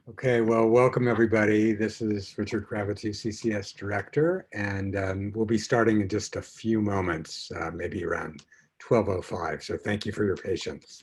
Okay, well, welcome everybody. This is Richard Kravitz, UCCS Director, and we'll be starting in just a few moments, maybe around 12:05. So thank you for your patience.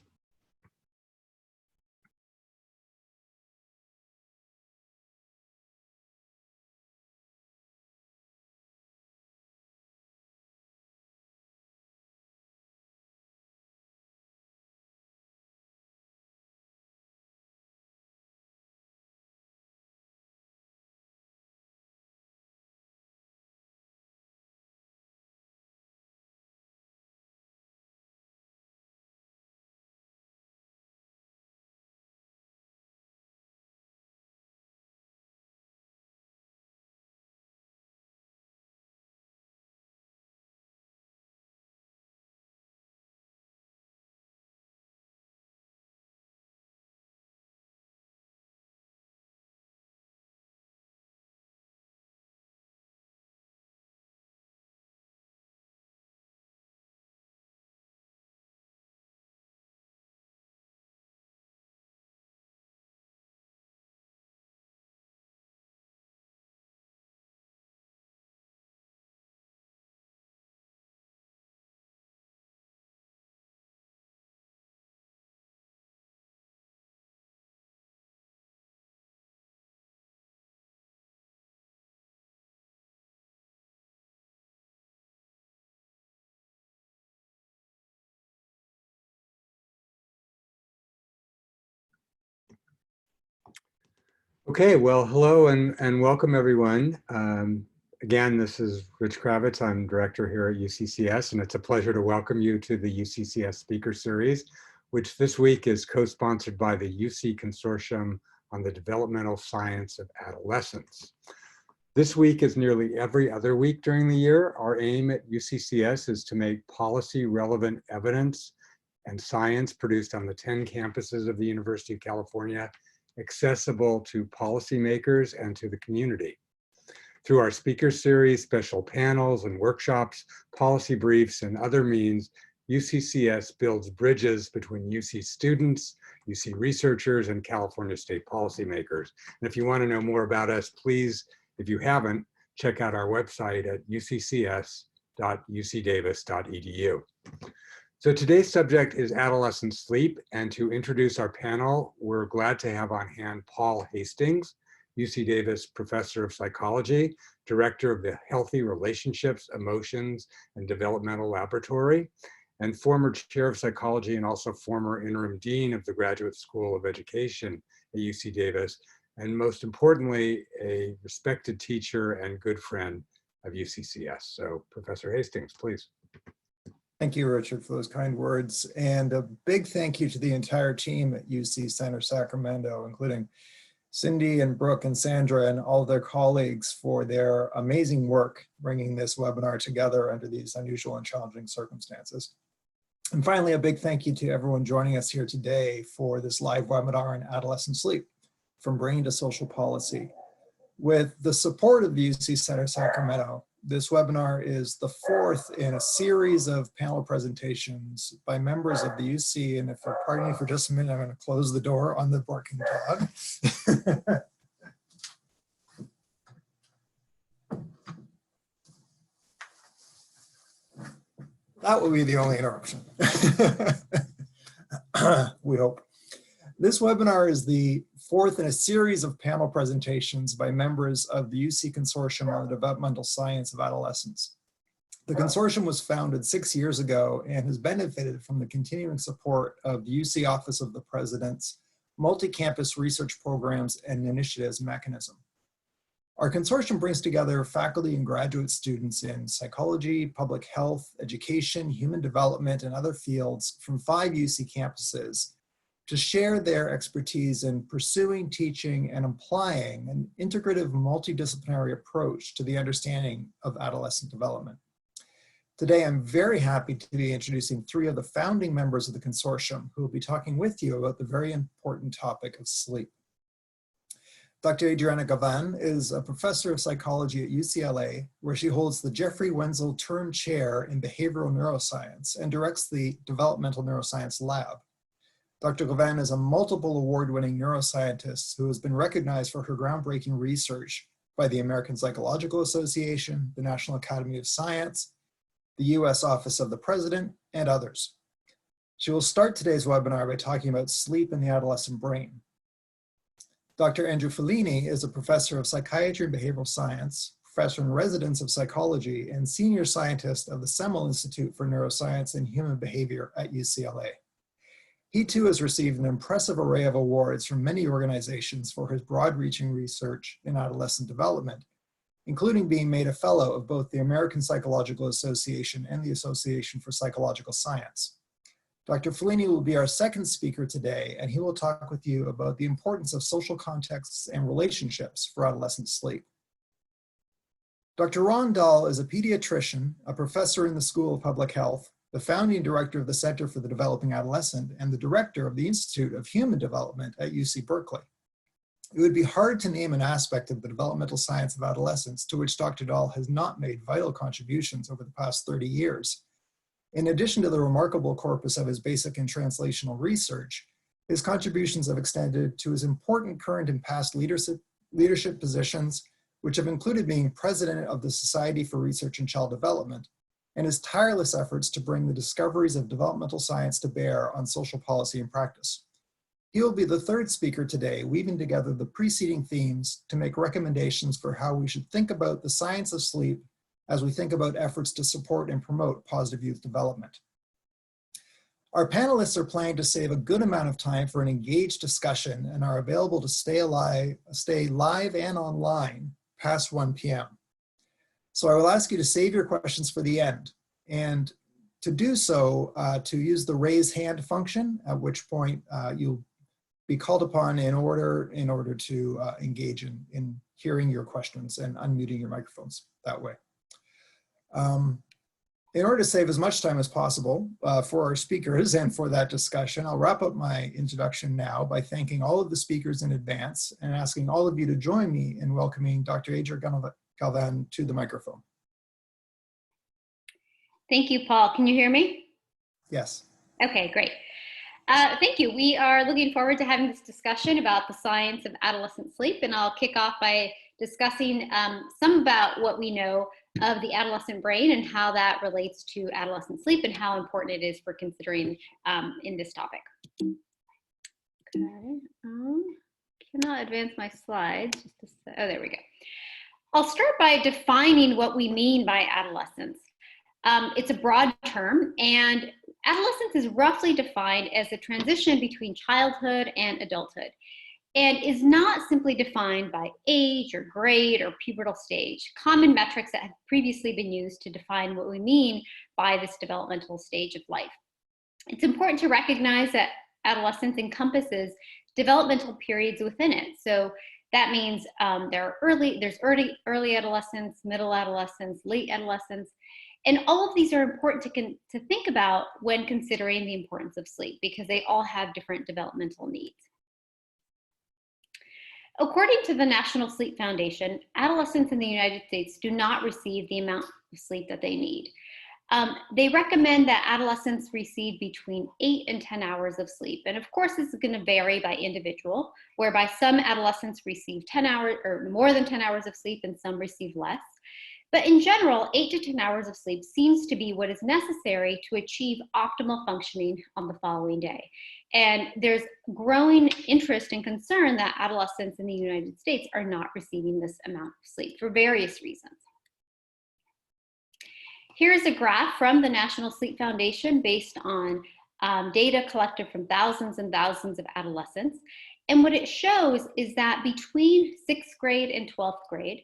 Okay, well, hello and welcome everyone. Again, this is Rich Kravitz. I'm director here at UCCS, and it's a pleasure to welcome you to the UCCS Speaker Series, which this week is co-sponsored by the UC Consortium on the Developmental Science of Adolescence. This week, as nearly every other week during the year, our aim at UCCS is to make policy-relevant evidence and science produced on the 10 campuses of the University of California accessible to policymakers and to the community. Through our speaker series, special panels and workshops, policy briefs, and other means, UCCS builds bridges between UC students, UC researchers, and California state policymakers. And if you want to know more about us, please, if you haven't, check out our website at uccs.ucdavis.edu. So today's subject is adolescent sleep, and to introduce our panel, we're glad to have on hand Paul Hastings, UC Davis Professor of Psychology, Director of the Healthy Relationships, Emotions, and Developmental Laboratory, and former Chair of Psychology and also former Interim Dean of the Graduate School of Education at UC Davis, and most importantly, a respected teacher and good friend of UCCS. So Professor Hastings, please. Thank you, Richard, for those kind words. And a big thank you to the entire team at UC Center Sacramento, including Cindy and Brooke and Sandra and all their colleagues for their amazing work bringing this webinar together under these unusual and challenging circumstances. And finally, a big thank you to everyone joining us here today for this live webinar on adolescent sleep, from brain to social policy. With the support of the UC Center Sacramento, this webinar is the fourth in a series of panel presentations by members of the UC. And if you'll pardon me for just a minute, I'm going to close the door on the barking dog. That will be the only interruption. We hope. This webinar is the fourth in a series of panel presentations by members of the UC Consortium on the Developmental Science of Adolescence. The consortium was founded 6 years ago and has benefited from the continuing support of the UC Office of the President's multi-campus research programs and initiatives mechanism. Our consortium brings together faculty and graduate students in psychology, public health, education, human development, and other fields from 5 UC campuses to share their expertise in pursuing, teaching, and applying an integrative multidisciplinary approach to the understanding of adolescent development. Today, I'm very happy to be introducing 3 of the founding members of the consortium who will be talking with you about the very important topic of sleep. Dr. Adriana Gavan is a professor of psychology at UCLA, where she holds the Jeffrey Wenzel Term Chair in Behavioral Neuroscience and directs the Developmental Neuroscience Lab. Dr. Galvan is a multiple award-winning neuroscientist who has been recognized for her groundbreaking research by the American Psychological Association, the National Academy of Science, the US Office of the President, and others. She will start today's webinar by talking about sleep in the adolescent brain. Dr. Andrew Fellini is a professor of psychiatry and behavioral science, professor in residence of psychology, and senior scientist of the Semel Institute for Neuroscience and Human Behavior at UCLA. He too has received an impressive array of awards from many organizations for his broad-reaching research in adolescent development, including being made a fellow of both the American Psychological Association and the Association for Psychological Science. Dr. Fellini will be our second speaker today, and he will talk with you about the importance of social contexts and relationships for adolescent sleep. Dr. Ron Dahl is a pediatrician, a professor in the School of Public Health, the founding director of the Center for the Developing Adolescent, and the director of the Institute of Human Development at UC Berkeley. It would be hard to name an aspect of the developmental science of adolescence to which Dr. Dahl has not made vital contributions over the past 30 years. In addition to the remarkable corpus of his basic and translational research, his contributions have extended to his important current and past leadership positions, which have included being president of the Society for Research in Child Development, and his tireless efforts to bring the discoveries of developmental science to bear on social policy and practice. He will be the third speaker today, weaving together the preceding themes to make recommendations for how we should think about the science of sleep as we think about efforts to support and promote positive youth development. Our panelists are planning to save a good amount of time for an engaged discussion and are available to stay live and online past 1 p.m. So I will ask you to save your questions for the end, and to do so, to use the raise hand function, at which point you'll be called upon in order to engage in hearing your questions and unmuting your microphones that way. In order to save as much time as possible for our speakers and for that discussion, I'll wrap up my introduction now by thanking all of the speakers in advance and asking all of you to join me in welcoming Dr. Adrian Galvan to the microphone. Thank you, Paul. Can you hear me? Yes. Okay, great. Thank you. We are looking forward to having this discussion about the science of adolescent sleep, and I'll kick off by discussing some about what we know of the adolescent brain and how that relates to adolescent sleep and how important it is for considering in this topic. Okay, cannot advance my slides. Oh, there we go. I'll start by defining what we mean by adolescence. It's a broad term, and adolescence is roughly defined as a transition between childhood and adulthood, and is not simply defined by age or grade or pubertal stage, common metrics that have previously been used to define what we mean by this developmental stage of life. It's important to recognize that adolescence encompasses developmental periods within it. So that means there's early adolescence, middle adolescence, late adolescence, and all of these are important to think about when considering the importance of sleep, because they all have different developmental needs. According to the National Sleep Foundation, adolescents in the United States do not receive the amount of sleep that they need. They recommend that adolescents receive between 8 and 10 hours of sleep. And of course, this is going to vary by individual, whereby some adolescents receive 10 hours or more than 10 hours of sleep and some receive less. But in general, 8 to 10 hours of sleep seems to be what is necessary to achieve optimal functioning on the following day. And there's growing interest and concern that adolescents in the United States are not receiving this amount of sleep for various reasons. Here's a graph from the National Sleep Foundation based on data collected from thousands and thousands of adolescents. And what it shows is that between 6th grade and 12th grade,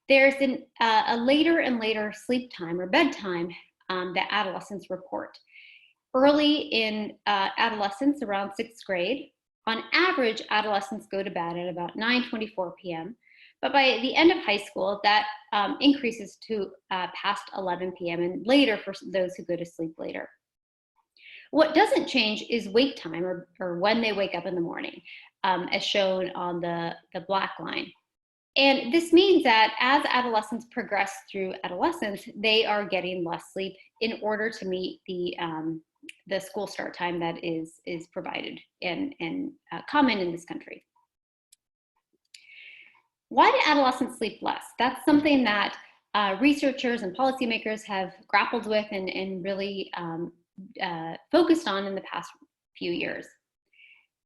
there's a later and later sleep time or bedtime that adolescents report. Early in adolescence, around 6th grade, on average, adolescents go to bed at about 9:24 p.m. But by the end of high school, that increases to past 11 p.m. and later for those who go to sleep later. What doesn't change is wake time or when they wake up in the morning, as shown on the black line. And this means that as adolescents progress through adolescence, they are getting less sleep in order to meet the the school start time that is provided and common in this country. Why do adolescents sleep less? That's something that researchers and policymakers have grappled with and really focused on in the past few years.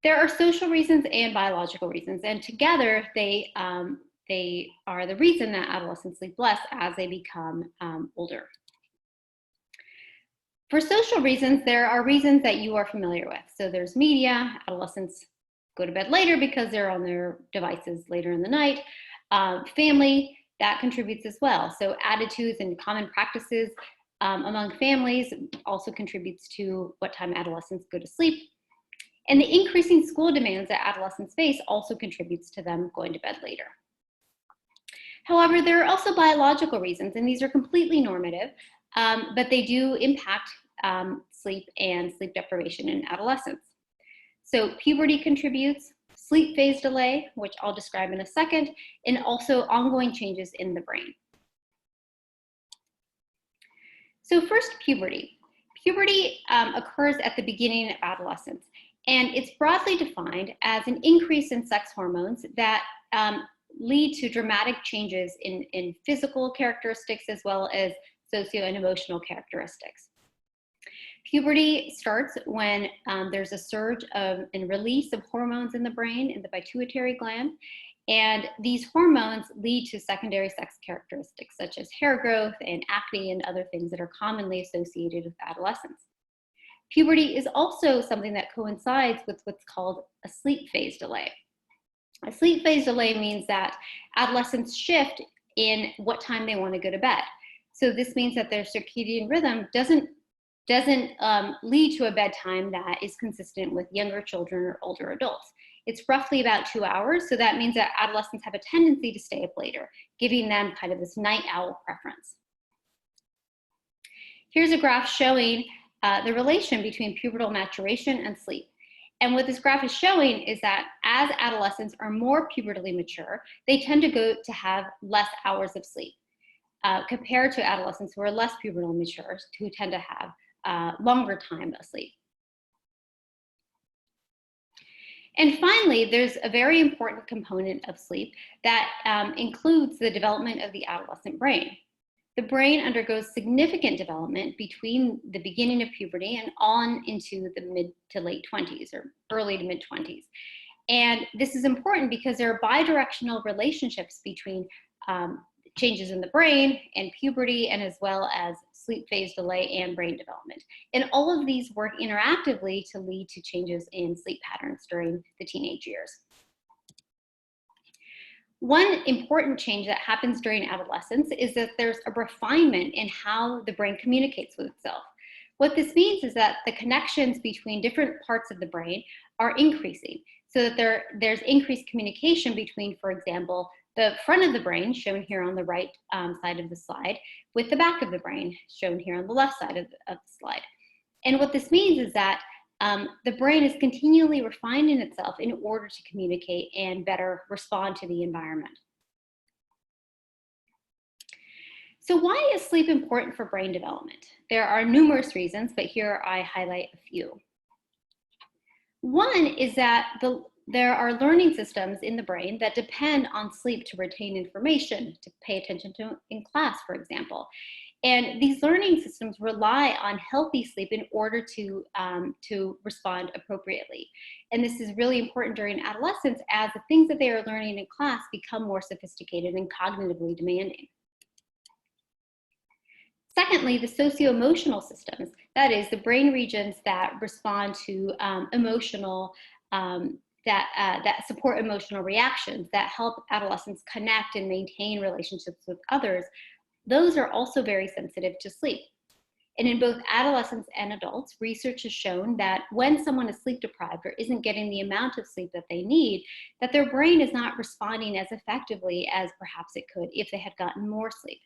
There are social reasons and biological reasons, and together they are the reason that adolescents sleep less as they become older. For social reasons, there are reasons that you are familiar with. So there's media. Adolescents go to bed later because they're on their devices later in the night. Family, that contributes as well. So attitudes and common practices among families also contributes to what time adolescents go to sleep. And the increasing school demands that adolescents face also contributes to them going to bed later. However, there are also biological reasons, and these are completely normative, but they do impact sleep and sleep deprivation in adolescents. So puberty contributes, sleep phase delay, which I'll describe in a second, and also ongoing changes in the brain. So first, puberty. Puberty occurs at the beginning of adolescence, and it's broadly defined as an increase in sex hormones that lead to dramatic changes in physical characteristics as well as socio and emotional characteristics. Puberty starts when there's a surge and release of hormones in the brain, in the pituitary gland, and these hormones lead to secondary sex characteristics such as hair growth and acne and other things that are commonly associated with adolescence. Puberty is also something that coincides with what's called a sleep phase delay. A sleep phase delay means that adolescents shift in what time they want to go to bed. So this means that their circadian rhythm doesn't lead to a bedtime that is consistent with younger children or older adults. It's roughly about 2 hours, so that means that adolescents have a tendency to stay up later, giving them kind of this night owl preference. Here's a graph showing the relation between pubertal maturation and sleep. And what this graph is showing is that as adolescents are more pubertally mature, they tend to have less hours of sleep compared to adolescents who are less pubertally mature, who tend to have longer time asleep. And finally, there's a very important component of sleep that includes the development of the adolescent brain. The brain undergoes significant development between the beginning of puberty and on into the mid to late 20s or early to mid 20s. And this is important because there are bidirectional relationships between changes in the brain and puberty, and as well as sleep phase delay and brain development. And all of these work interactively to lead to changes in sleep patterns during the teenage years. One important change that happens during adolescence is that there's a refinement in how the brain communicates with itself. What this means is that the connections between different parts of the brain are increasing, so that there's increased communication between, for example, the front of the brain, shown here on the right side of the slide, with the back of the brain, shown here on the left side of the slide. And what this means is that the brain is continually refining itself in order to communicate and better respond to the environment. So why is sleep important for brain development? There are numerous reasons, but here I highlight a few. One is that there are learning systems in the brain that depend on sleep to retain information, to pay attention to in class, for example. And these learning systems rely on healthy sleep in order to respond appropriately. And this is really important during adolescence as the things that they are learning in class become more sophisticated and cognitively demanding. Secondly, the socioemotional systems, that is, the brain regions that respond to that support emotional reactions, that help adolescents connect and maintain relationships with others, those are also very sensitive to sleep. And in both adolescents and adults, research has shown that when someone is sleep deprived or isn't getting the amount of sleep that they need, that their brain is not responding as effectively as perhaps it could if they had gotten more sleep.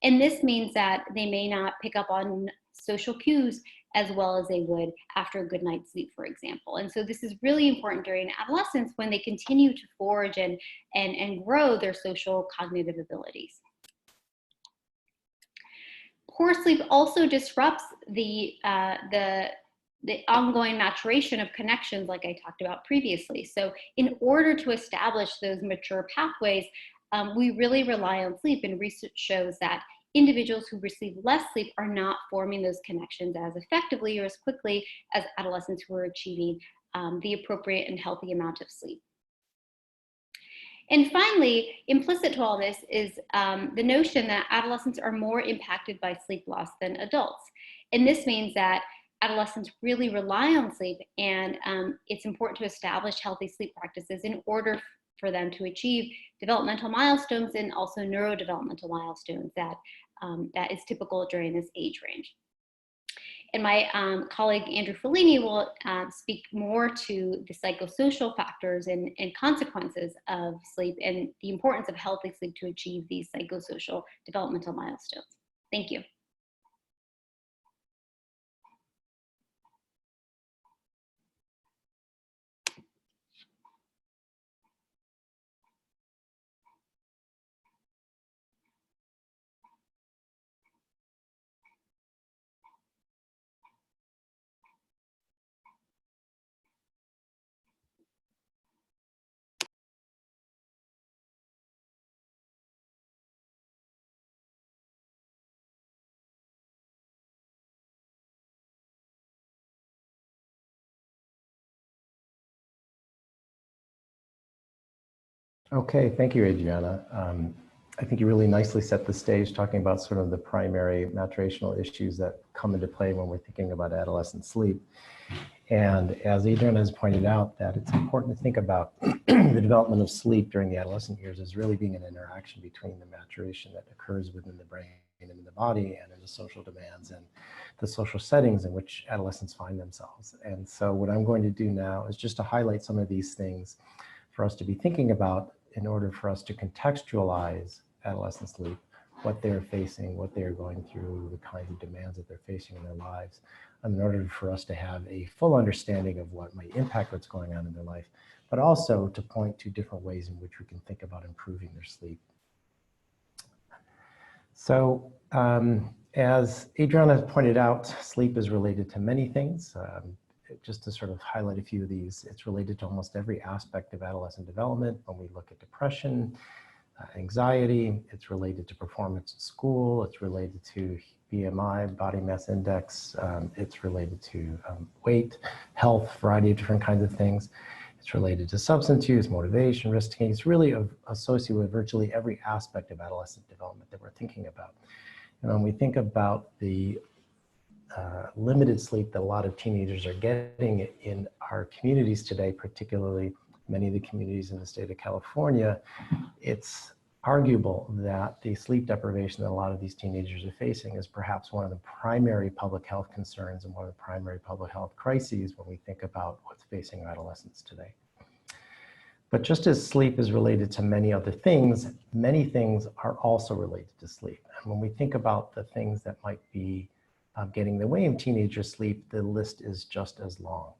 And this means that they may not pick up on social cues as well as they would after a good night's sleep, for example. And so this is really important during adolescence when they continue to forge and grow their social cognitive abilities. Poor sleep also disrupts the the ongoing maturation of connections like I talked about previously. So in order to establish those mature pathways, we really rely on sleep, and research shows that individuals who receive less sleep are not forming those connections as effectively or as quickly as adolescents who are achieving the appropriate and healthy amount of sleep. And finally, implicit to all this is the notion that adolescents are more impacted by sleep loss than adults. And this means that adolescents really rely on sleep, and it's important to establish healthy sleep practices in order for them to achieve developmental milestones and also neurodevelopmental milestones that is typical during this age range. And my colleague Andrew Fellini will speak more to the psychosocial factors and consequences of sleep and the importance of healthy sleep to achieve these psychosocial developmental milestones. Thank you. Okay, thank you, Adriana. I think you really nicely set the stage talking about sort of the primary maturational issues that come into play when we're thinking about adolescent sleep. And as Adriana has pointed out, that it's important to think about the development of sleep during the adolescent years as really being an interaction between the maturation that occurs within the brain and in the body and in the social demands and the social settings in which adolescents find themselves. And so what I'm going to do now is just to highlight some of these things for us to be thinking about in order for us to contextualize adolescent sleep, what they're facing, what they're going through, the kinds of demands that they're facing in their lives, in order for us to have a full understanding of what might impact what's going on in their life, but also to point to different ways in which we can think about improving their sleep. So as Adriana pointed out, sleep is related to many things. Just to sort of highlight a few of these, it's related to almost every aspect of adolescent development. When we look at depression, anxiety, it's related to performance in school, it's related to BMI, body mass index, it's related to weight, health, variety of different kinds of things. It's related to substance use, motivation, risk taking. It's really associated with virtually every aspect of adolescent development that we're thinking about. And when we think about the limited sleep that a lot of teenagers are getting in our communities today, particularly many of the communities in the state of California, it's arguable that the sleep deprivation that a lot of these teenagers are facing is perhaps one of the primary public health concerns and one of the primary public health crises when we think about what's facing adolescents today. But just as sleep is related to many other things, many things are also related to sleep. And when we think about the things that might be getting in the way of teenager sleep, the list is just as long.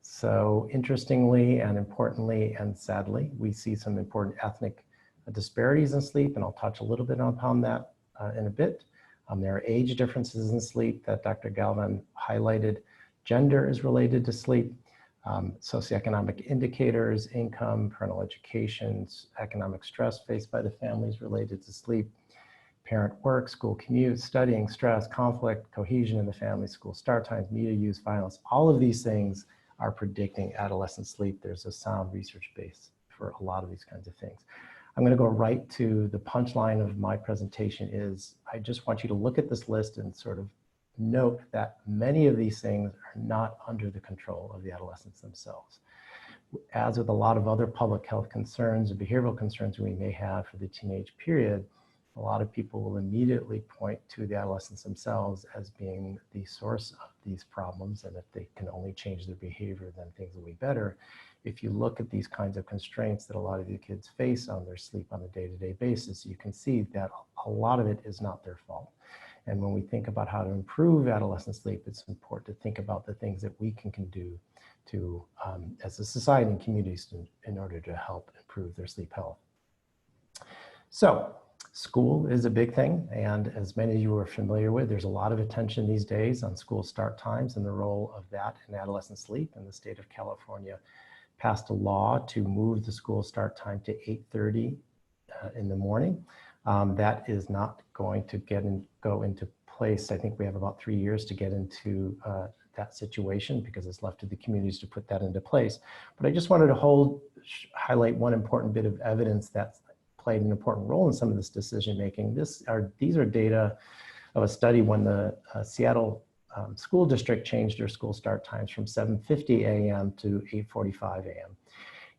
So interestingly and importantly and sadly, we see some important ethnic disparities in sleep, and I'll touch a little bit upon that in a bit. There are age differences in sleep that Dr. Galvan highlighted. Gender is related to sleep. Socioeconomic indicators, income, parental education, economic stress faced by the families related to sleep, parent work, school commute, studying, stress, conflict, cohesion in the family, school start times, media use, violence. All of these things are predicting adolescent sleep. There's a sound research base for a lot of these kinds of things. I'm going to go right to the punchline of my presentation is I just want you to look at this list and sort of note that many of these things are not under the control of the adolescents themselves. As with a lot of other public health concerns and behavioral concerns we may have for the teenage period, a lot of people will immediately point to the adolescents themselves as being the source of these problems, and if they can only change their behavior, then things will be better. If you look at these kinds of constraints that a lot of the kids face on their sleep on a day-to-day basis, you can see that a lot of it is not their fault. And when we think about how to improve adolescent sleep, it's important to think about the things that we can do to, as a society and communities in order to help improve their sleep health. So School is a big thing, and as many of you are familiar with, there's a lot of attention these days on school start times and the role of that in adolescent sleep. And the state of California passed a law to move the school start time to 8:30 in the morning. That is not going to go into place. I think we have about 3 years to get into that situation because it's left to the communities to put that into place. But I just wanted to highlight one important bit of evidence that's played an important role in some of this decision making. These are data of a study when the Seattle school district changed their school start times from 7:50 a.m. to 8:45 a.m.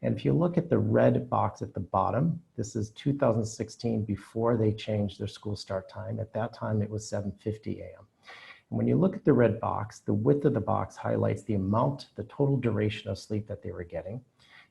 And if you look at the red box at the bottom, this is 2016 before they changed their school start time. At that time, it was 7:50 a.m. And when you look at the red box, the width of the box highlights the amount, the total duration of sleep that they were getting.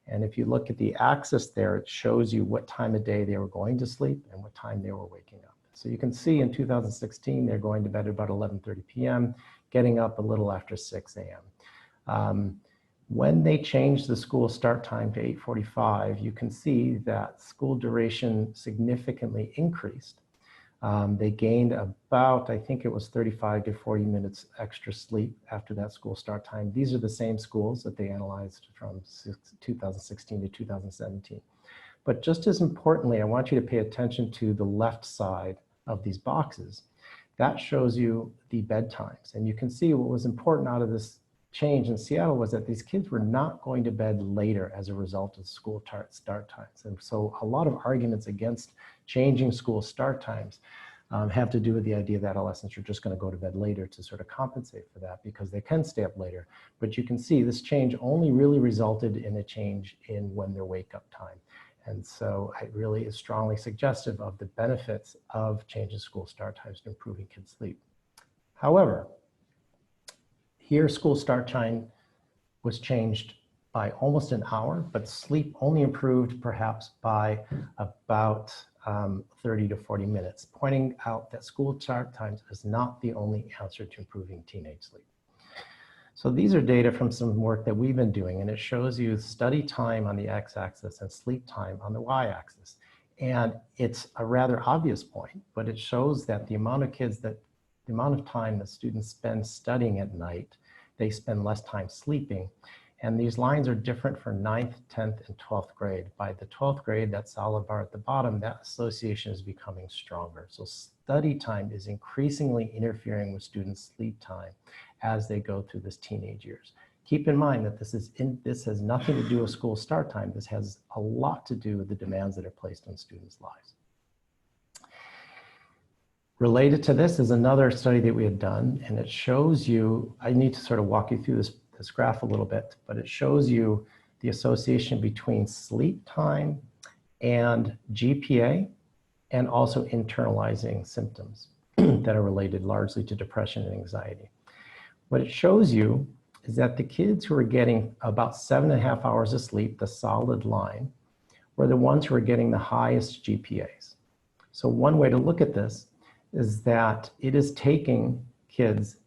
And if you look at the axis there, it shows you what time of day they were going to sleep and what time they were waking up. So you can see in 2016, they're going to bed at about 11:30 p.m., getting up a little after 6 a.m. When they changed the school start time to 8:45, you can see that school duration significantly increased. They gained about, I think it was 35 to 40 minutes extra sleep after that school start time. These are the same schools that they analyzed from 2016 to 2017. But just as importantly, I want you to pay attention to the left side of these boxes. That shows you the bedtimes. And you can see what was important out of this change in Seattle was that these kids were not going to bed later as a result of school start times. And so a lot of arguments against changing school start times have to do with the idea that adolescents are just going to go to bed later to sort of compensate for that because they can stay up later. But you can see this change only really resulted in a change in when their wake up time. And so it really is strongly suggestive of the benefits of changing school start times to improving kids' sleep. However, here school start time was changed by almost an hour, but sleep only improved perhaps by about 30 to 40 minutes, pointing out that school start times is not the only answer to improving teenage sleep. So these are data from some work that we've been doing, and it shows you study time on the x-axis and sleep time on the y-axis. And it's a rather obvious point, but it shows that the amount of time that students spend studying at night, they spend less time sleeping. And these lines are different for 9th, 10th, and 12th grade. By the 12th grade, that solid bar at the bottom, that association is becoming stronger. So study time is increasingly interfering with students' sleep time as they go through this teenage years. Keep in mind that this has nothing to do with school start time. This has a lot to do with the demands that are placed on students' lives. Related to this is another study that we had done, and it shows you, I need to sort of walk you through this graph a little bit, but it shows you the association between sleep time and GPA and also internalizing symptoms that are related largely to depression and anxiety. What it shows you is that the kids who are getting about 7.5 hours of sleep, the solid line, were the ones who are getting the highest GPAs. So one way to look at this is that it is taking kids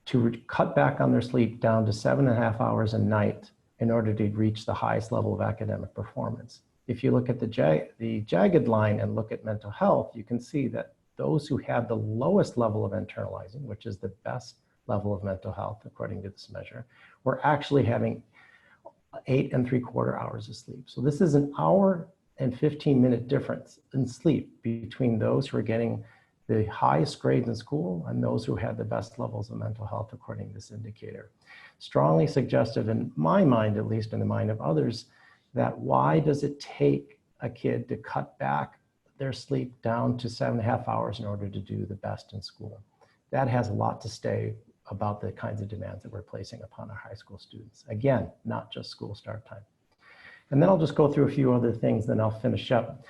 to cut back on their sleep down to 7.5 hours a night in order to reach the highest level of academic performance. If you look at the jagged line and look at mental health, you can see that those who had the lowest level of internalizing, which is the best level of mental health according to this measure, were actually having 8.75 hours of sleep. So this is an hour and 15-minute difference in sleep between those who are getting the highest grades in school and those who had the best levels of mental health according to this indicator. Strongly suggestive in my mind, at least in the mind of others, that why does it take a kid to cut back their sleep down to 7.5 hours in order to do the best in school? That has a lot to say about the kinds of demands that we're placing upon our high school students. Again, not just school start time. And then I'll just go through a few other things, then I'll finish up.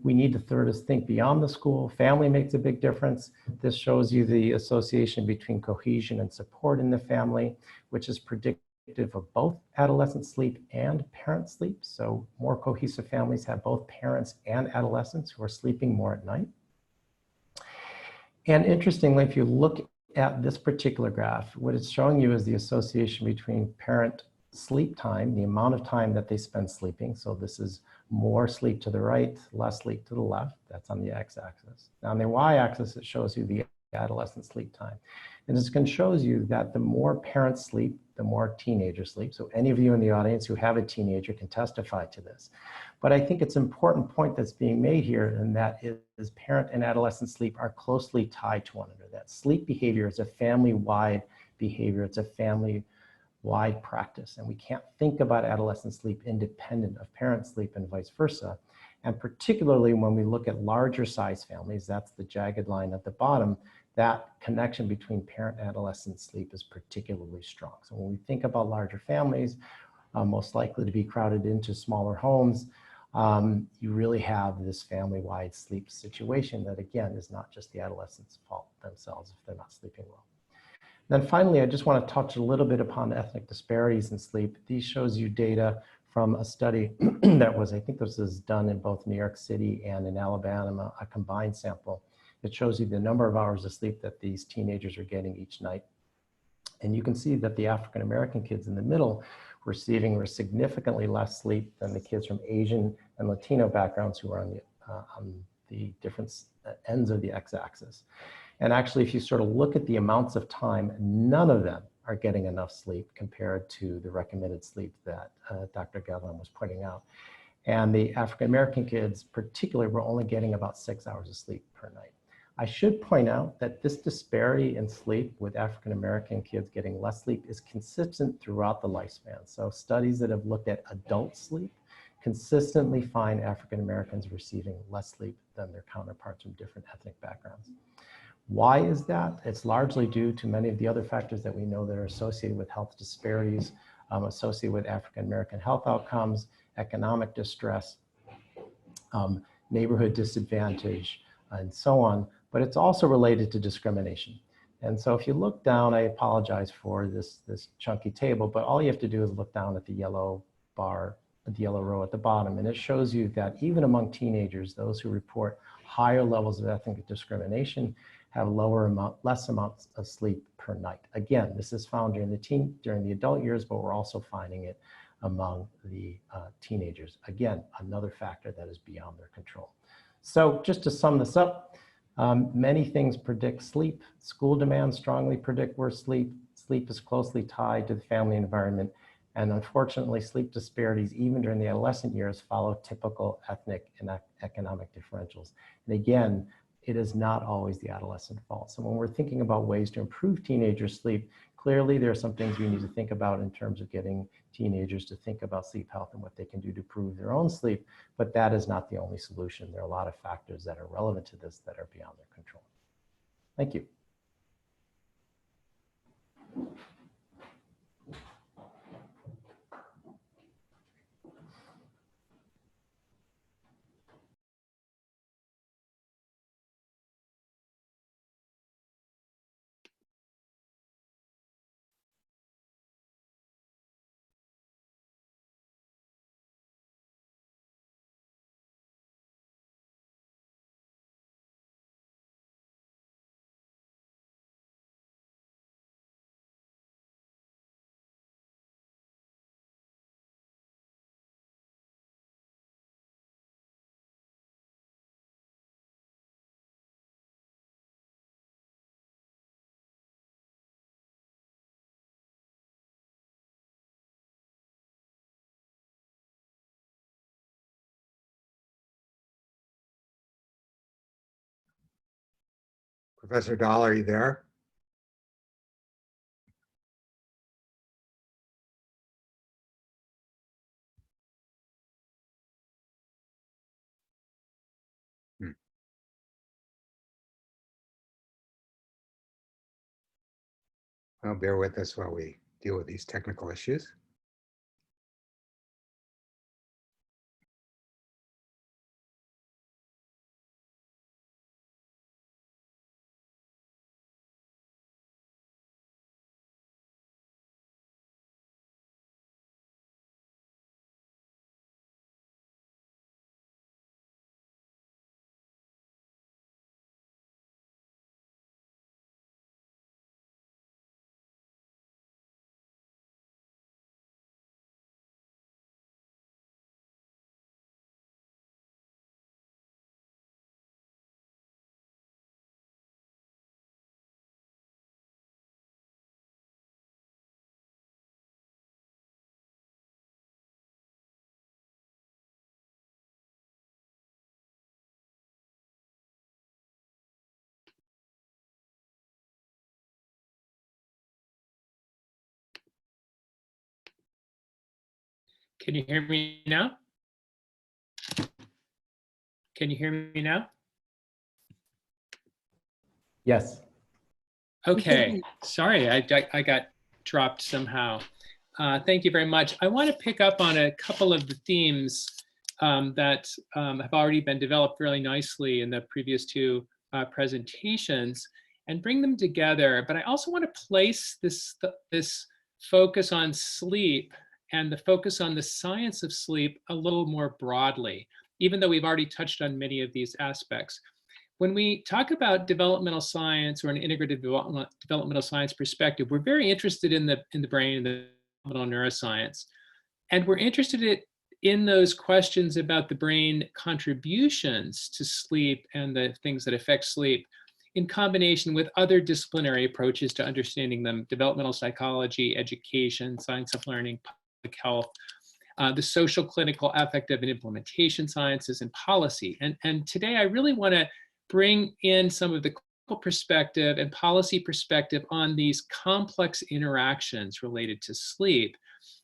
We need to think beyond the school. Family makes a big difference. This shows you the association between cohesion and support in the family, which is predictive of both adolescent sleep and parent sleep. So more cohesive families have both parents and adolescents who are sleeping more at night. And interestingly, if you look at this particular graph, what it's showing you is the association between parent sleep time, the amount of time that they spend sleeping. So this is more sleep to the right, less sleep to the left. That's on the x-axis. Now on the y-axis, it shows you the adolescent sleep time. And this can shows you that the more parents sleep, the more teenagers sleep. So any of you in the audience who have a teenager can testify to this. But I think it's an important point that's being made here, and that is parent and adolescent sleep are closely tied to one another. That sleep behavior is a family-wide behavior. It's a family-wide practice. And we can't think about adolescent sleep independent of parent sleep and vice versa. And particularly when we look at larger size families, that's the jagged line at the bottom, that connection between parent and adolescent sleep is particularly strong. So when we think about larger families, most likely to be crowded into smaller homes, you really have this family-wide sleep situation that, again, is not just the adolescents' fault themselves if they're not sleeping well. Then finally, I just want to touch a little bit upon ethnic disparities in sleep. These shows you data from a study that was, I think this was done in both New York City and in Alabama, a combined sample. It shows you the number of hours of sleep that these teenagers are getting each night. And you can see that the African-American kids in the middle receiving significantly less sleep than the kids from Asian and Latino backgrounds who are on the different ends of the x-axis. And actually, if you sort of look at the amounts of time, none of them are getting enough sleep compared to the recommended sleep that Dr. Gavin was pointing out. And the African-American kids particularly were only getting about 6 hours of sleep per night. I should point out that this disparity in sleep with African-American kids getting less sleep is consistent throughout the lifespan. So studies that have looked at adult sleep consistently find African-Americans receiving less sleep than their counterparts from different ethnic backgrounds. Why is that? It's largely due to many of the other factors that we know that are associated with health disparities, associated with African-American health outcomes, economic distress, neighborhood disadvantage, and so on. But it's also related to discrimination. And so if you look down, I apologize for this chunky table, but all you have to do is look down at the yellow bar, the yellow row at the bottom, and it shows you that even among teenagers, those who report higher levels of ethnic discrimination have less amounts of sleep per night. Again, this is found during the adult years, but we're also finding it among the teenagers. Again, another factor that is beyond their control. So just to sum this up, many things predict sleep. School demands strongly predict worse sleep. Sleep is closely tied to the family environment. And unfortunately, sleep disparities, even during the adolescent years, follow typical ethnic and economic differentials. And again, it is not always the adolescent fault. So when we're thinking about ways to improve teenagers' sleep, clearly there are some things we need to think about in terms of getting teenagers to think about sleep health and what they can do to improve their own sleep, but that is not the only solution. There are a lot of factors that are relevant to this that are beyond their control. Thank you. Professor Dahl, are you there? Well, bear with us while we deal with these technical issues. Can you hear me now? Can you hear me now? Yes. Okay, sorry, I got dropped somehow. Thank you very much. I want to pick up on a couple of the themes that have already been developed really nicely in the previous two presentations and bring them together. But I also want to place this focus on sleep and the focus on the science of sleep a little more broadly, even though we've already touched on many of these aspects. When we talk about developmental science or an integrated developmental science perspective, we're very interested in the brain and the developmental neuroscience. And we're interested in those questions about the brain contributions to sleep and the things that affect sleep in combination with other disciplinary approaches to understanding them: developmental psychology, education, science of learning, public health, the social, clinical, affective, and implementation sciences, and policy. And today I really want to bring in some of the clinical perspective and policy perspective on these complex interactions related to sleep.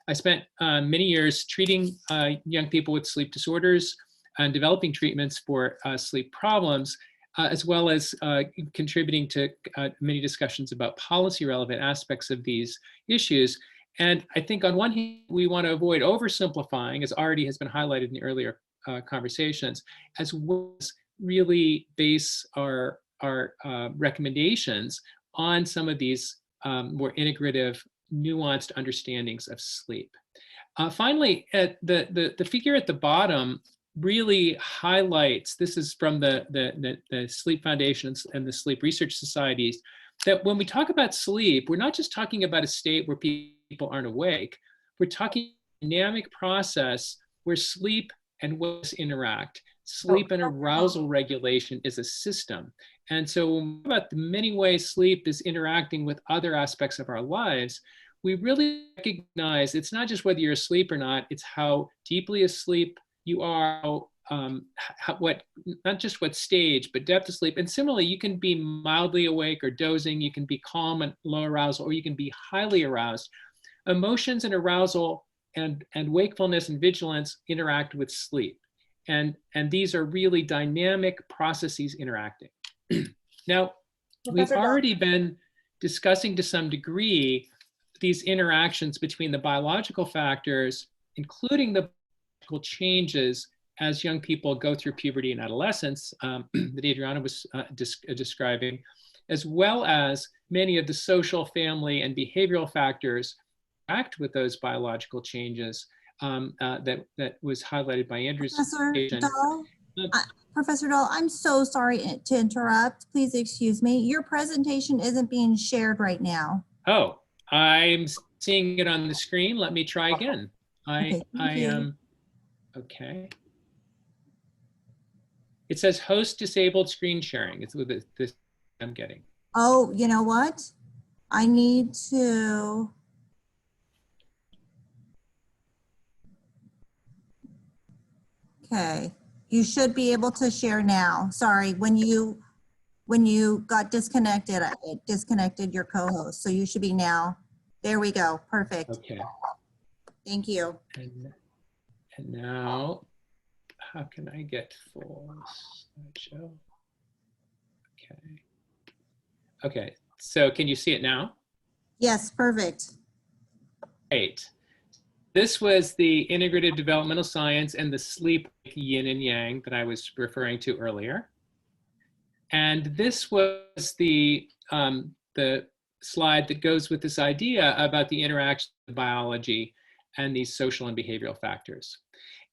I spent many years treating young people with sleep disorders and developing treatments for sleep problems, as well as contributing to many discussions about policy relevant aspects of these issues. And I think on one hand, we want to avoid oversimplifying, as already has been highlighted in the earlier conversations, as well as really base our recommendations on some of these more integrative, nuanced understandings of sleep. Finally, the figure at the bottom really highlights, this is from the Sleep Foundations and the Sleep Research Societies, that when we talk about sleep, we're not just talking about a state where people aren't awake. We're talking a dynamic process where sleep and wakes interact. Sleep and arousal regulation is a system. And so when we talk about the many ways sleep is interacting with other aspects of our lives, we really recognize it's not just whether you're asleep or not, it's how deeply asleep you are, not just what stage, but depth of sleep. And similarly, you can be mildly awake or dozing, you can be calm and low arousal, or you can be highly aroused. Emotions and arousal and wakefulness and vigilance interact with sleep. And these are really dynamic processes interacting. Now, we've already been discussing to some degree these interactions between the biological factors, including the biological changes as young people go through puberty and adolescence that Adriana was describing, as well as many of the social, family, and behavioral factors act with those biological changes that was highlighted by Andrew's presentation. Professor Dahl, I'm so sorry to interrupt. Please excuse me. Your presentation isn't being shared right now. Oh, I'm seeing it on the screen. Let me try again. I am, okay. It says host disabled screen sharing. It's with this I'm getting. Oh, you know what? I need to. Okay, you should be able to share now. Sorry, when you got disconnected, it disconnected your co-host. So you should be now. There we go. Perfect. Okay. Thank you. And now, how can I get full slideshow? Okay. Okay, so can you see it now? Yes, perfect. Great. This was the integrative developmental science and the sleep yin and yang that I was referring to earlier. And this was the slide that goes with this idea about the interaction of biology and these social and behavioral factors.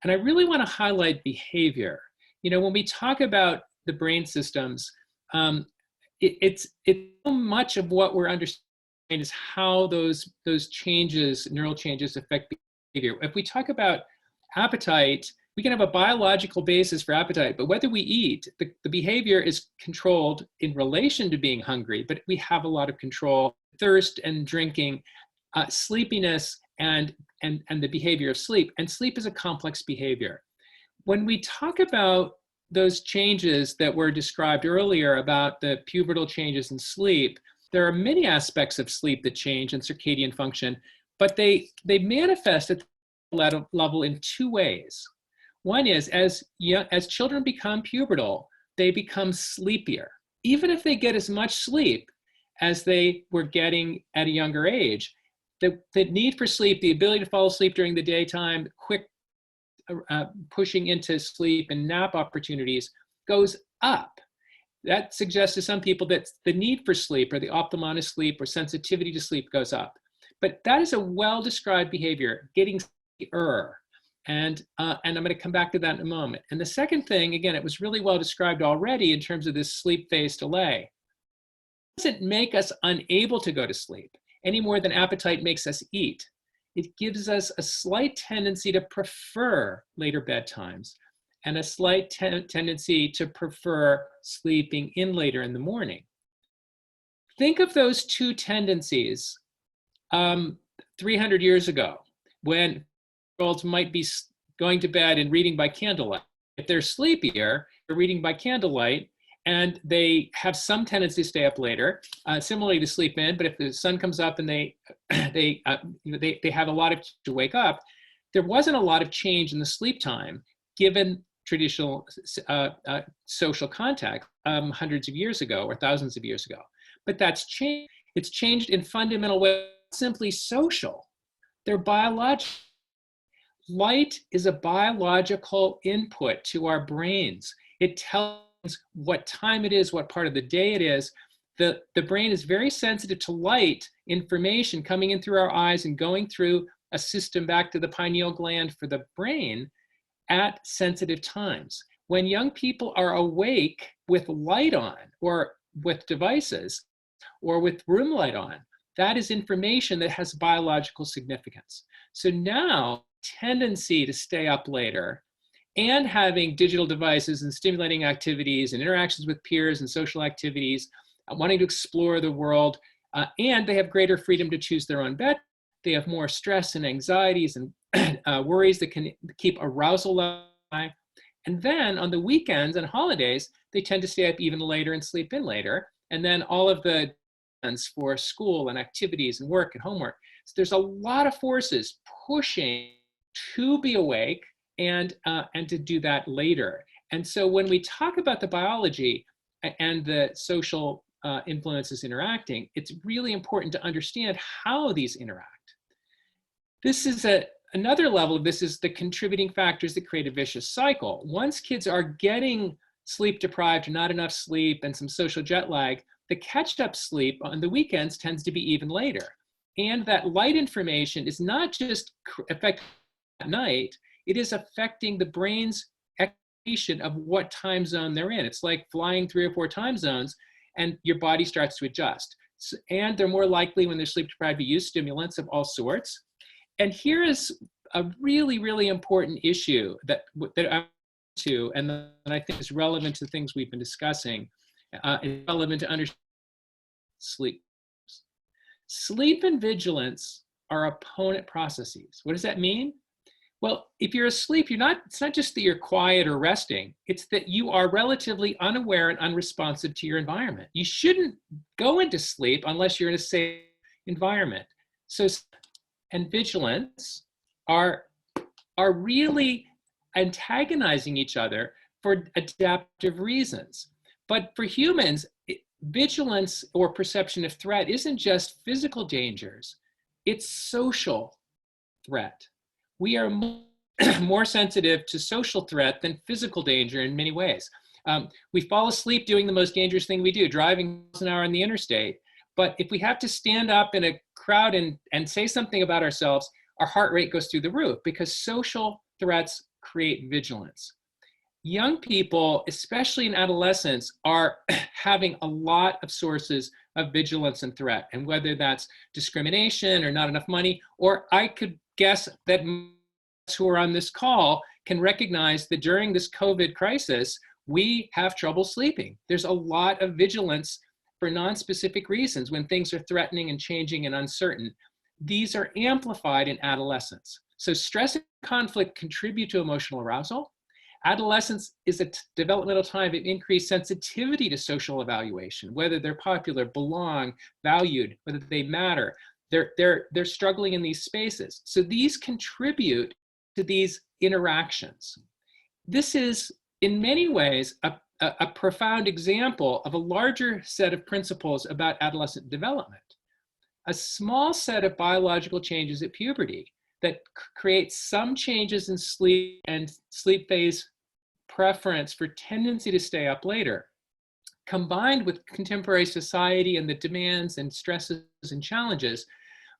And I really want to highlight behavior. You know, when we talk about the brain systems, it's so much of what we're understanding is how those changes, neural changes, affect behavior. If we talk about appetite, we can have a biological basis for appetite, but whether we eat, the behavior is controlled in relation to being hungry, but we have a lot of control, thirst and drinking, sleepiness, and the behavior of sleep. And sleep is a complex behavior. When we talk about those changes that were described earlier about the pubertal changes in sleep, there are many aspects of sleep that change in circadian function, but they manifest at level in two ways. One is as children become pubertal, they become sleepier. Even if they get as much sleep as they were getting at a younger age, the need for sleep, the ability to fall asleep during the daytime, quick pushing into sleep and nap opportunities goes up. That suggests to some people that the need for sleep or the optimal amount of sleep or sensitivity to sleep goes up. But that is a well-described behavior, getting sleepier. And I'm going to come back to that in a moment. And the second thing, again, it was really well described already in terms of this sleep phase delay. It doesn't make us unable to go to sleep any more than appetite makes us eat. It gives us a slight tendency to prefer later bedtimes and a slight tendency to prefer sleeping in later in the morning. Think of those two tendencies 300 years ago, when girls might be going to bed and reading by candlelight. If they're sleepier, they're reading by candlelight, and they have some tendency to stay up later, similarly to sleep in. But if the sun comes up and they have a lot to wake up, there wasn't a lot of change in the sleep time given traditional social contact hundreds of years ago or thousands of years ago. But that's changed. It's changed in fundamental ways, simply social. They're biological. Light is a biological input to our brains. It tells what time it is, what part of the day it is. The brain is very sensitive to light information coming in through our eyes and going through a system back to the pineal gland for the brain at sensitive times. When young people are awake with light on or with devices or with room light on, that is information that has biological significance. So now, tendency to stay up later and having digital devices and stimulating activities and interactions with peers and social activities, wanting to explore the world, and they have greater freedom to choose their own bed. They have more stress and anxieties and worries that can keep arousal level high. And then on the weekends and holidays, they tend to stay up even later and sleep in later. And then all of the demands for school and activities and work and homework. So there's a lot of forces pushing to be awake and to do that later. And so when we talk about the biology and the social influences interacting, it's really important to understand how these interact. This is another level of this is the contributing factors that create a vicious cycle. Once kids are getting sleep deprived or not enough sleep and some social jet lag, the catch-up sleep on the weekends tends to be even later. And that light information is not just affecting at night, it is affecting the brain's expectation of what time zone they're in. It's like flying 3 or 4 time zones and your body starts to adjust. And they're more likely when they're sleep deprived to use stimulants of all sorts. And here is a really, really important issue that I'm to, and I think is relevant to things we've been discussing. It's relevant to understand sleep. Sleep and vigilance are opponent processes. What does that mean? Well, if you're asleep, it's not just that you're quiet or resting, it's that you are relatively unaware and unresponsive to your environment. You shouldn't go into sleep unless you're in a safe environment. So, and vigilance are really antagonizing each other for adaptive reasons. But for humans, vigilance or perception of threat isn't just physical dangers, it's social threat. We are more sensitive to social threat than physical danger in many ways. We fall asleep doing the most dangerous thing we do, driving miles an hour on the interstate. But if we have to stand up in a crowd and say something about ourselves, our heart rate goes through the roof because social threats create vigilance. Young people, especially in adolescence, are having a lot of sources of vigilance and threat. And whether that's discrimination or not enough money, or I could guess that who are on this call can recognize that during this COVID crisis, we have trouble sleeping. There's a lot of vigilance for non-specific reasons when things are threatening and changing and uncertain. These are amplified in adolescence. So stress and conflict contribute to emotional arousal. Adolescence is a developmental time of increased sensitivity to social evaluation, whether they're popular, belong, valued, whether they matter. They're struggling in these spaces. So these contribute to these interactions. This is, in many ways, a profound example of a larger set of principles about adolescent development. A small set of biological changes at puberty that create some changes in sleep and sleep phase preference for tendency to stay up later, combined with contemporary society and the demands and stresses and challenges,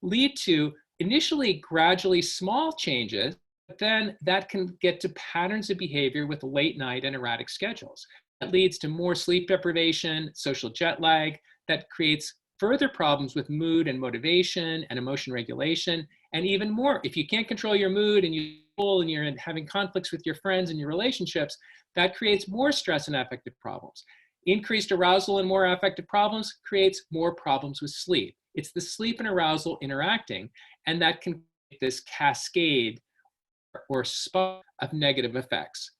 lead to initially gradually small changes, but then that can get to patterns of behavior with late night and erratic schedules. That leads to more sleep deprivation, social jet lag, that creates further problems with mood and motivation and emotion regulation, and even more, if you can't control your mood and you're having conflicts with your friends and your relationships, that creates more stress and affective problems. Increased arousal and more affective problems creates more problems with sleep. It's the sleep and arousal interacting, and that can create this cascade or spiral of negative effects.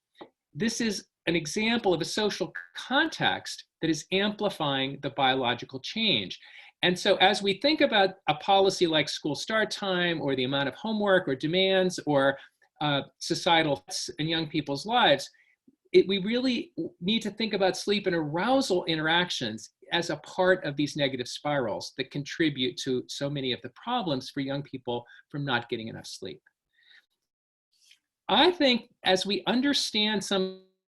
This is an example of a social context that is amplifying the biological change. And so as we think about a policy like school start time or the amount of homework or demands or societal in young people's lives, we really need to think about sleep and arousal interactions as a part of these negative spirals that contribute to so many of the problems for young people from not getting enough sleep. I think as we understand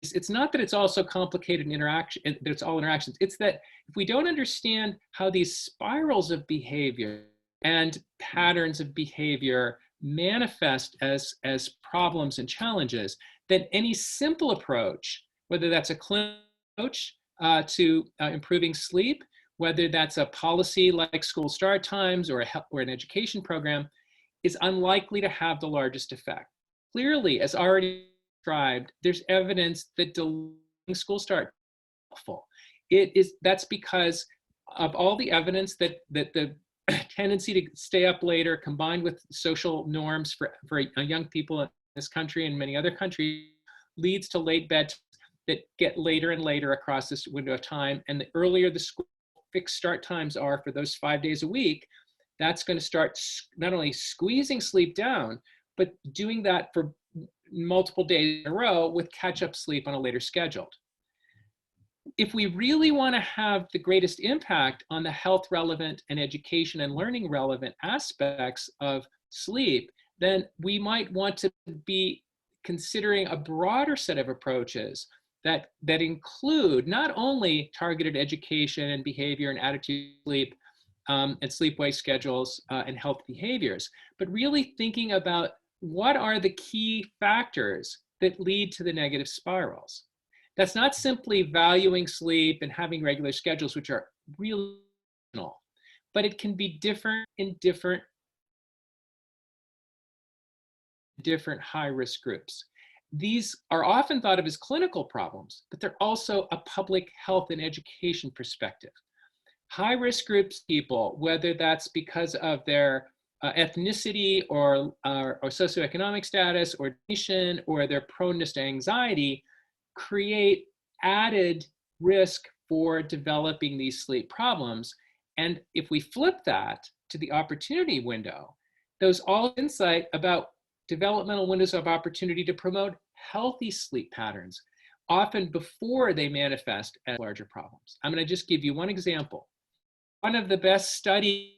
it's not that it's all so complicated in interaction, that it's all interactions. It's that if we don't understand how these spirals of behavior and patterns of behavior manifest as problems and challenges, then any simple approach, whether that's a clinical approach to improving sleep, whether that's a policy like school start times or an education program, is unlikely to have the largest effect. Clearly, as already described, there's evidence that delaying school start is helpful. That's because of all the evidence that the tendency to stay up later combined with social norms for young people in this country and many other countries leads to late beds that get later and later across this window of time. And the earlier the school fixed start times are for those 5 days a week, that's going to start not only squeezing sleep down, but doing that for multiple days in a row with catch-up sleep on a later schedule. If we really want to have the greatest impact on the health relevant and education and learning relevant aspects of sleep, then we might want to be considering a broader set of approaches that include not only targeted education and behavior and attitude sleep and sleep-wake schedules and health behaviors, but really thinking about what are the key factors that lead to the negative spirals. That's not simply valuing sleep and having regular schedules, which are really optional, but it can be different in different high-risk groups. These are often thought of as clinical problems, but they're also a public health and education perspective. High-risk groups people, whether that's because of their ethnicity or socioeconomic status or nation or their proneness to anxiety, create added risk for developing these sleep problems. And if we flip that to the opportunity window, those all insight about developmental windows of opportunity to promote healthy sleep patterns, often before they manifest as larger problems. I'm going to just give you one example. One of the best studies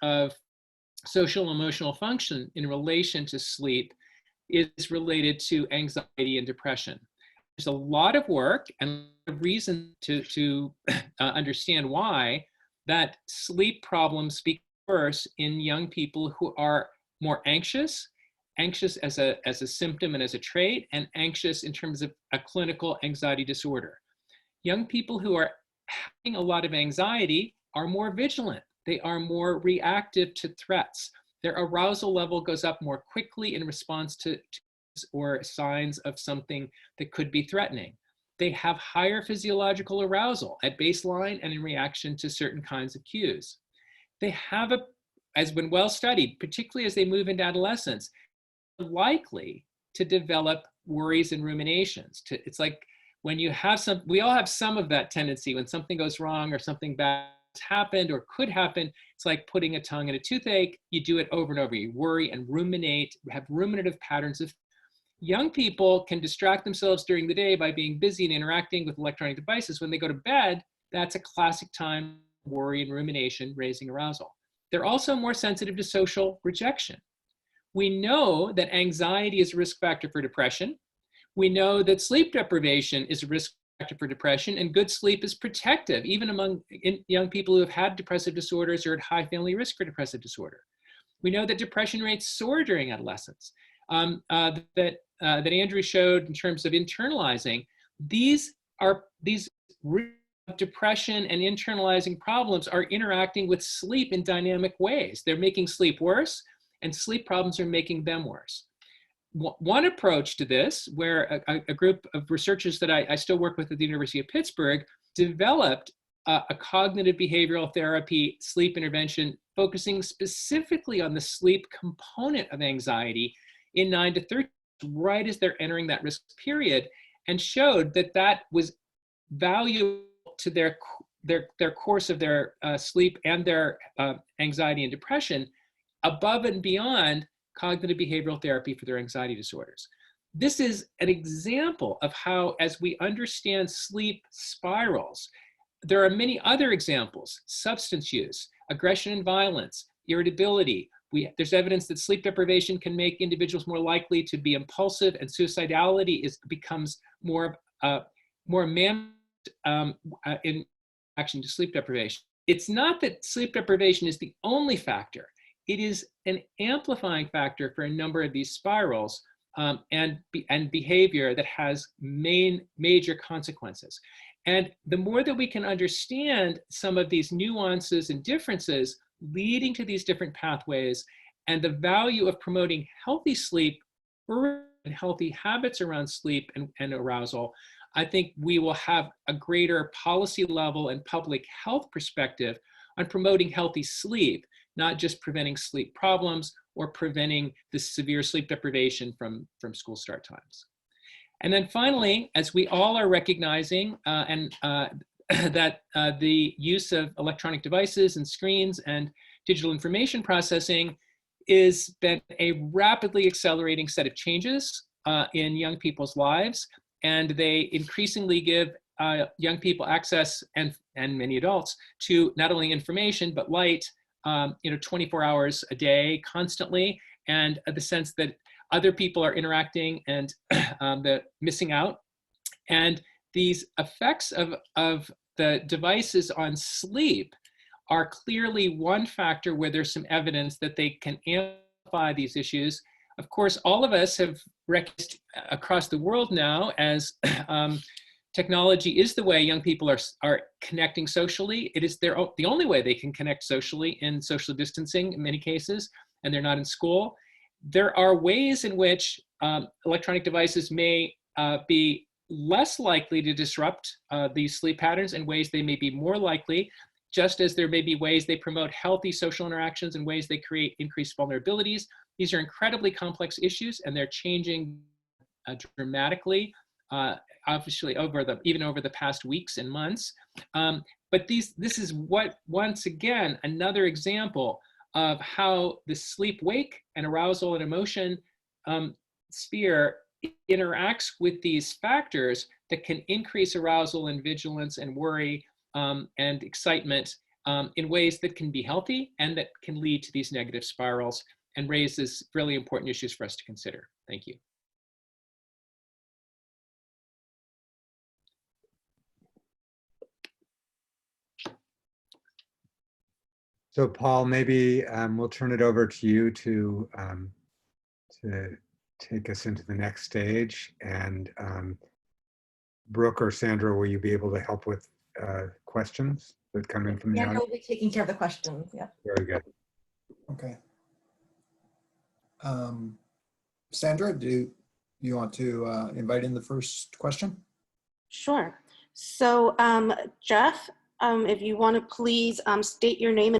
of social emotional function in relation to sleep is related to anxiety and depression. There's a lot of work and a reason to understand why that sleep problems speak worse in young people who are more anxious as a symptom and as a trait, and anxious in terms of a clinical anxiety disorder. Young people who are having a lot of anxiety are more vigilant. They are more reactive to threats. Their arousal level goes up more quickly in response to or signs of something that could be threatening. They have higher physiological arousal at baseline and in reaction to certain kinds of cues. They have has been well studied, particularly as they move into adolescence, likely to develop worries and ruminations. It's like when you have we all have some of that tendency when something goes wrong or something bad happened or could happen. It's like putting a tongue in a toothache. You do it over and over. You worry and ruminate, have ruminative patterns of. Young people can distract themselves during the day by being busy and interacting with electronic devices. When they go to bed, that's a classic time for worry and rumination, raising arousal. They're also more sensitive to social rejection. We know that anxiety is a risk factor for depression. We know that sleep deprivation is a risk factor for depression, and good sleep is protective, even among young people who have had depressive disorders or at high family risk for depressive disorder. We know that depression rates soar during adolescence. That Andrew showed in terms of internalizing. These depression and internalizing problems are interacting with sleep in dynamic ways. They're making sleep worse, and sleep problems are making them worse. One approach to this, where a group of researchers that I still work with at the University of Pittsburgh developed a cognitive behavioral therapy sleep intervention focusing specifically on the sleep component of anxiety in 9 to 13, right as they're entering that risk period, and showed that that was valuable to their course of their sleep and their anxiety and depression, above and beyond cognitive behavioral therapy for their anxiety disorders. This is an example of how, as we understand sleep spirals, there are many other examples: substance use, aggression and violence, irritability. There's evidence that sleep deprivation can make individuals more likely to be impulsive, and suicidality becomes more managed in action to sleep deprivation. It's not that sleep deprivation is the only factor. It is an amplifying factor for a number of these spirals and behavior that has major consequences. And the more that we can understand some of these nuances and differences leading to these different pathways, and the value of promoting healthy sleep and healthy habits around sleep and arousal, I think we will have a greater policy level and public health perspective on promoting healthy sleep, not just preventing sleep problems or preventing the severe sleep deprivation from school start times. And then finally, as we all are recognizing that the use of electronic devices and screens and digital information processing has been a rapidly accelerating set of changes in young people's lives, and they increasingly give young people access, and many adults, to not only information but light 24 hours a day constantly, and the sense that other people are interacting and the missing out. And these effects of the devices on sleep are clearly one factor where there's some evidence that they can amplify these issues. Of course, all of us have recognized across the world now as technology is the way young people are connecting socially. It is the only way they can connect socially in social distancing in many cases, and they're not in school. There are ways in which electronic devices may be less likely to disrupt these sleep patterns, and ways they may be more likely, just as there may be ways they promote healthy social interactions and ways they create increased vulnerabilities. These are incredibly complex issues, and they're changing dramatically, obviously even over the past weeks and months. But this is once again, another example of how the sleep-wake and arousal and emotion sphere interacts with these factors that can increase arousal and vigilance and worry and excitement in ways that can be healthy and that can lead to these negative spirals and raises really important issues for us to consider. Thank you. So Paul, maybe we'll turn it over to you to take us into the next stage. And Brooke or Sandra, will you be able to help with questions that come in from the audience? Yeah, we'll be taking care of the questions. Yeah. Very good. Okay. Sandra, do you want to invite in the first question? Sure. So Jeff, if you want to please state your name and